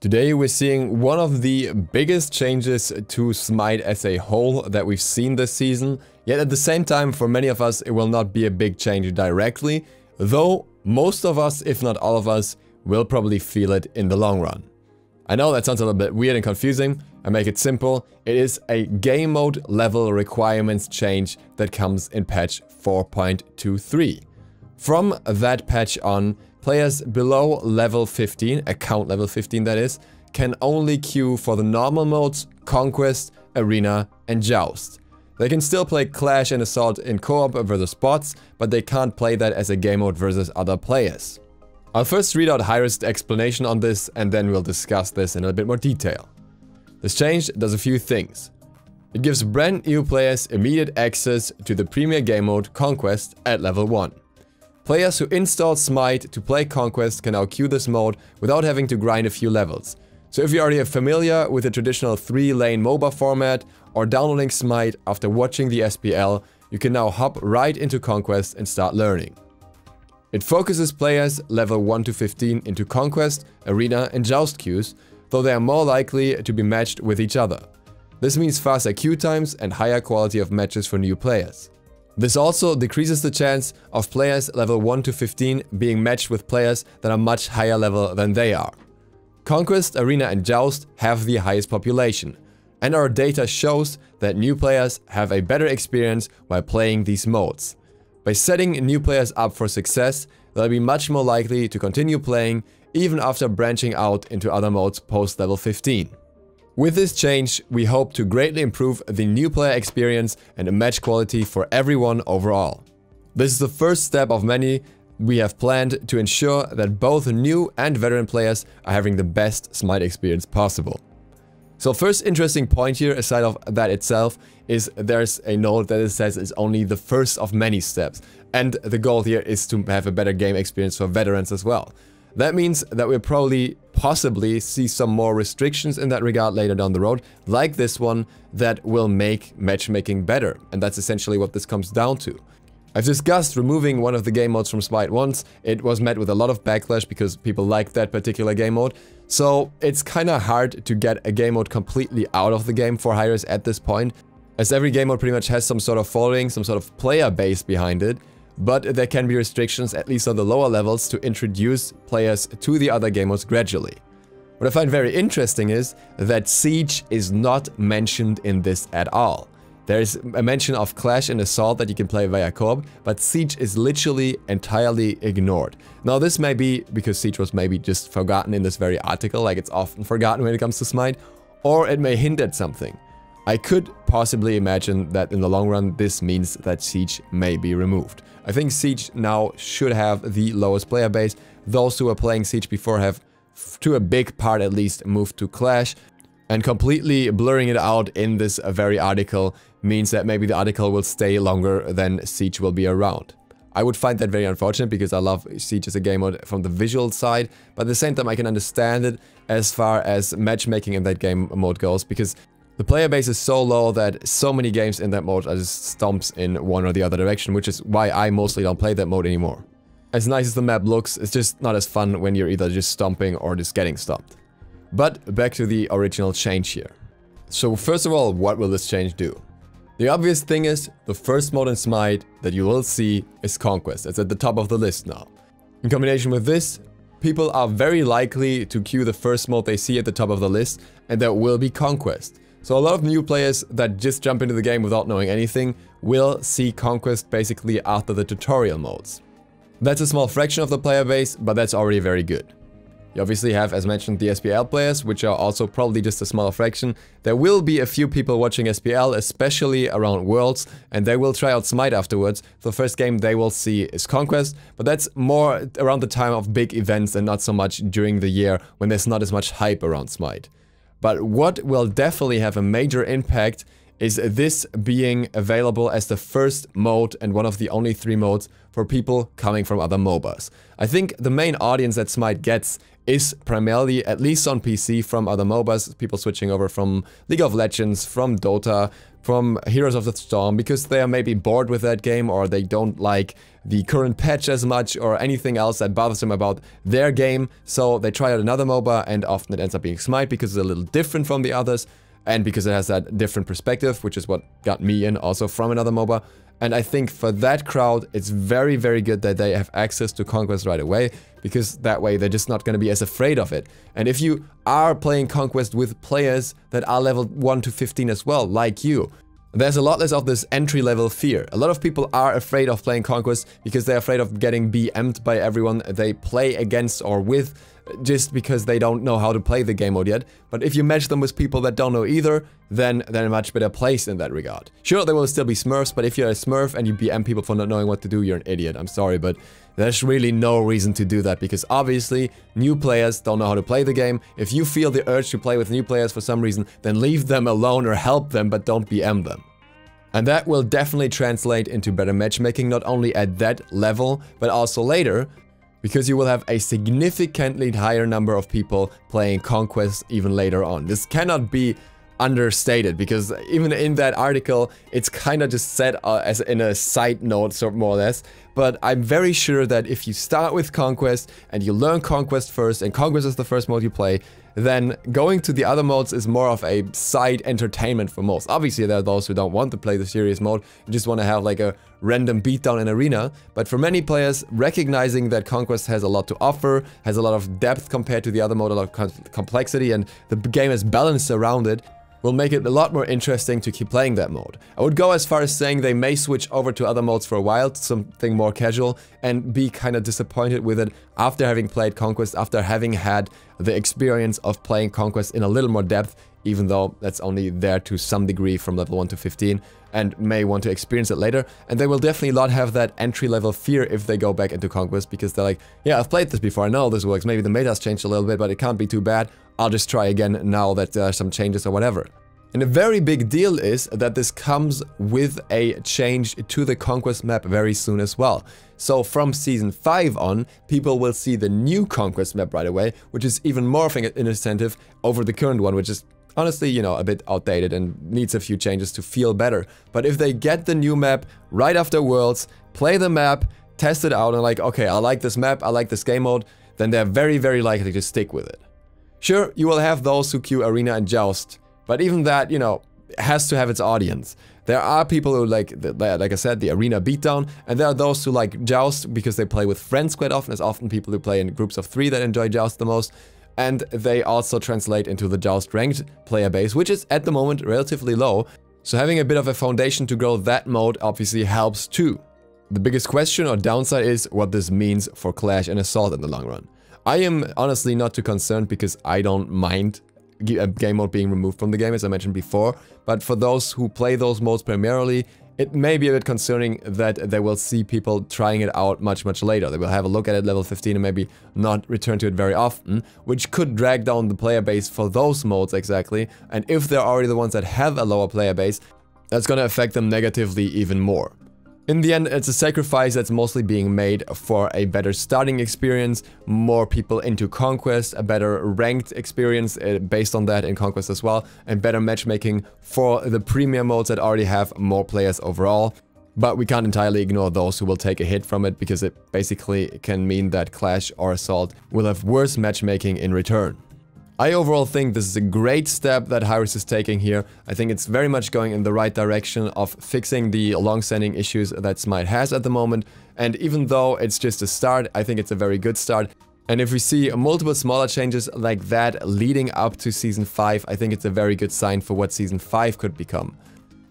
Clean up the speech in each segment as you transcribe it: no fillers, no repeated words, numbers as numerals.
Today we're seeing one of the biggest changes to Smite as a whole that we've seen this season, yet at the same time for many of us it will not be a big change directly, though most of us, if not all of us, will probably feel it in the long run. I know that sounds a little bit weird and confusing. I make it simple. It is a game mode level requirements change that comes in patch 4.23. From that patch on, players below level 15, account level 15 that is, can only queue for the normal modes, Conquest, Arena and Joust. They can still play Clash and Assault in co-op versus bots, but they can't play that as a game mode versus other players. I'll first read out Hyrist's explanation on this and then we'll discuss this in a bit more detail. This change does a few things. It gives brand new players immediate access to the premier game mode Conquest at level 1. Players who install Smite to play Conquest can now queue this mode without having to grind a few levels. So if you already are familiar with the traditional 3-lane MOBA format or downloading Smite after watching the SPL, you can now hop right into Conquest and start learning. It focuses players level 1 to 15 into Conquest, Arena and Joust queues, though they are more likely to be matched with each other. This means faster queue times and higher quality of matches for new players. This also decreases the chance of players level 1 to 15 being matched with players that are much higher level than they are. Conquest, Arena and Joust have the highest population, and our data shows that new players have a better experience while playing these modes. By setting new players up for success, they'll be much more likely to continue playing even after branching out into other modes post level 15. With this change, we hope to greatly improve the new player experience and the match quality for everyone overall. This is the first step of many we have planned to ensure that both new and veteran players are having the best Smite experience possible. So first interesting point here, aside of that itself, is there's a note that it says it's only the first of many steps. And the goal here is to have a better game experience for veterans as well. That means that we'll possibly see some more restrictions in that regard later down the road, like this one, that will make matchmaking better. And that's essentially what this comes down to. I've discussed removing one of the game modes from Smite once. It was met with a lot of backlash because people like that particular game mode. So it's kinda hard to get a game mode completely out of the game for Hyrist at this point, as every game mode pretty much has some sort of following, some sort of player base behind it. But there can be restrictions, at least on the lower levels, to introduce players to the other game modes gradually. What I find very interesting is that Siege is not mentioned in this at all. There's a mention of Clash and Assault that you can play via co-op, but Siege is literally entirely ignored. Now this may be because Siege was maybe just forgotten in this very article, like it's often forgotten when it comes to Smite, or it may hint at something. I could possibly imagine that in the long run this means that Siege may be removed. I think Siege now should have the lowest player base. Those who were playing Siege before have, to a big part at least, moved to Clash. And completely blurring it out in this very article means that maybe the article will stay longer than Siege will be around. I would find that very unfortunate because I love Siege as a game mode from the visual side, but at the same time I can understand it as far as matchmaking in that game mode goes, because the player base is so low that so many games in that mode are just stomps in one or the other direction, which is why I mostly don't play that mode anymore. As nice as the map looks, it's just not as fun when you're either just stomping or just getting stomped. But back to the original change here. So first of all, what will this change do? The obvious thing is, the first mode in Smite that you will see is Conquest. It's at the top of the list now. In combination with this, people are very likely to queue the first mode they see at the top of the list, and that will be Conquest. So a lot of new players that just jump into the game without knowing anything will see Conquest basically after the tutorial modes. That's a small fraction of the player base, but that's already very good. You obviously have, as mentioned, the SPL players, which are also probably just a small fraction. There will be a few people watching SPL, especially around Worlds, and they will try out Smite afterwards. The first game they will see is Conquest, but that's more around the time of big events and not so much during the year when there's not as much hype around Smite. But what will definitely have a major impact is this being available as the first mode and one of the only 3 modes for people coming from other MOBAs. I think the main audience that Smite gets is primarily, at least on PC, from other MOBAs, people switching over from League of Legends, from Dota, from Heroes of the Storm, because they are maybe bored with that game, or they don't like the current patch as much, or anything else that bothers them about their game. So they try out another MOBA, and often it ends up being Smite because it's a little different from the others, and because it has that different perspective, which is what got me in also from another MOBA. And I think for that crowd, it's very, very good that they have access to Conquest right away, because that way they're just not going to be as afraid of it. And if you are playing Conquest with players that are level 1 to 15 as well, like you, there's a lot less of this entry-level fear. A lot of people are afraid of playing Conquest because they're afraid of getting BM'd by everyone they play against or with, just because they don't know how to play the game mode yet. But if you match them with people that don't know either, then they're in a much better place in that regard. Sure, there will still be smurfs, but if you're a smurf and you BM people for not knowing what to do, you're an idiot. I'm sorry, but there's really no reason to do that, because obviously new players don't know how to play the game. If you feel the urge to play with new players for some reason, then leave them alone or help them, but don't BM them. And that will definitely translate into better matchmaking, not only at that level, but also later, because you will have a significantly higher number of people playing Conquest even later on. This cannot be understated, because even in that article, it's kind of just said as in a side note, sort of more or less. But I'm very sure that if you start with Conquest and you learn Conquest first, and Conquest is the first mode you play, then going to the other modes is more of a side entertainment for most. Obviously, there are those who don't want to play the serious mode and just want to have like a random beatdown in arena. But for many players, recognizing that Conquest has a lot to offer, has a lot of depth compared to the other mode, a lot of complexity, and the game is balanced around it, will make it a lot more interesting to keep playing that mode. I would go as far as saying they may switch over to other modes for a while, to something more casual, and be kind of disappointed with it after having played Conquest, after having had the experience of playing Conquest in a little more depth, even though that's only there to some degree from level 1 to 15, and may want to experience it later. And they will definitely not have that entry-level fear if they go back into Conquest, because they're like, yeah, I've played this before, I know this works, maybe the meta's changed a little bit, but it can't be too bad. I'll just try again now that there are some changes or whatever. And a very big deal is that this comes with a change to the Conquest map very soon as well. So from Season 5 on, people will see the new Conquest map right away, which is even more of an incentive over the current one, which is honestly, you know, a bit outdated and needs a few changes to feel better. But if they get the new map right after Worlds, play the map, test it out, and like, okay, I like this map, I like this game mode, then they're very, very likely to stick with it. Sure, you will have those who queue Arena and Joust, but even that, you know, has to have its audience. There are people who like I said, the Arena beatdown, and there are those who like Joust because they play with friends quite often. There's often people who play in groups of 3 that enjoy Joust the most, and they also translate into the Joust ranked player base, which is at the moment relatively low. So having a bit of a foundation to grow that mode obviously helps too. The biggest question or downside is what this means for Clash and Assault in the long run. I am honestly not too concerned because I don't mind a game mode being removed from the game, as I mentioned before. But for those who play those modes primarily, it may be a bit concerning that they will see people trying it out much, much later. They will have a look at it level 15 and maybe not return to it very often, which could drag down the player base for those modes exactly. And if they're already the ones that have a lower player base, that's gonna affect them negatively even more. In the end, it's a sacrifice that's mostly being made for a better starting experience, more people into Conquest, a better ranked experience based on that in Conquest as well, and better matchmaking for the premium modes that already have more players overall. But we can't entirely ignore those who will take a hit from it, because it basically can mean that Clash or Assault will have worse matchmaking in return. I overall think this is a great step that Hi-Rez is taking here. I think it's very much going in the right direction of fixing the long-standing issues that Smite has at the moment. And even though it's just a start, I think it's a very good start. And if we see multiple smaller changes like that leading up to Season 5, I think it's a very good sign for what Season 5 could become.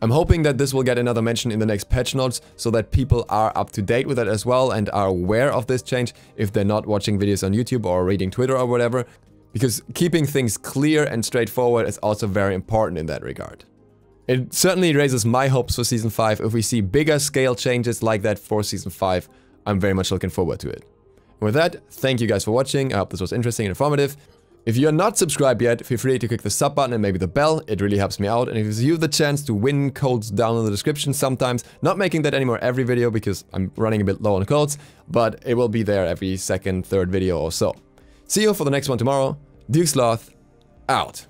I'm hoping that this will get another mention in the next patch notes, so that people are up to date with it as well and are aware of this change if they're not watching videos on YouTube or reading Twitter or whatever. Because keeping things clear and straightforward is also very important in that regard. It certainly raises my hopes for Season 5. If we see bigger scale changes like that for Season 5, I'm very much looking forward to it. With that, thank you guys for watching. I hope this was interesting and informative. If you're not subscribed yet, feel free to click the sub button and maybe the bell. It really helps me out, and it gives you the chance to win codes down in the description sometimes. Not making that anymore every video because I'm running a bit low on codes, but it will be there every second, third video or so. See you for the next one tomorrow. DukeSloth out.